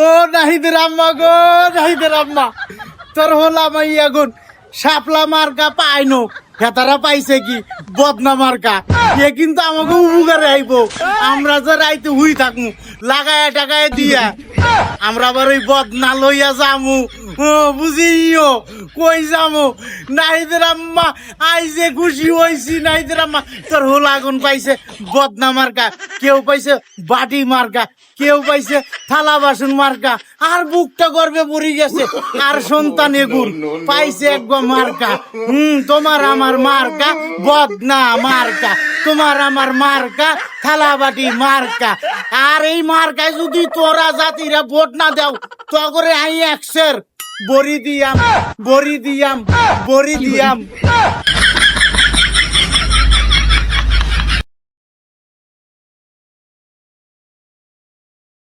ও নাহিদের আম্মা গো, নাহিদের আম্মা, তোর হলাম আগুন শাপলা মার্কা পাইনো, হেতারা পাইছে কি বদনা মার্কা। এ কিন্তু আমাকে উপকারে আইব, আমরা যে রাইতে হুই থাকমু লাগায় টাকায় দিয়া, আমরা আবার ওই বদনা লইয়া যামু। বুঝিও কই যামু। নাহিদের আম্মা আইজে খুশি হইছি। নাহিদের আম্মা তোর হোল আগুন পাইছে বদনা মার্কা, কেউ পাইছে বাটি মার্কা, কেউ পাইছে থালা বাসন মার্কা, আর বুকটা গর্বে পড়ে গেছে, আর সন্তান এগুন পাইছে একবার মার্কা। তোমার আমার মার্কা বদনা মার্কা, তোমার আমার মার্কা থালা বাটি মার্কা। আর এই মার্কায় যদি তোরা জাতিরা ভোট না দাও, তো করে আই একশের বড়ি দিয়াম, বড়ি দিয়াম, বড়ি দিয়াম।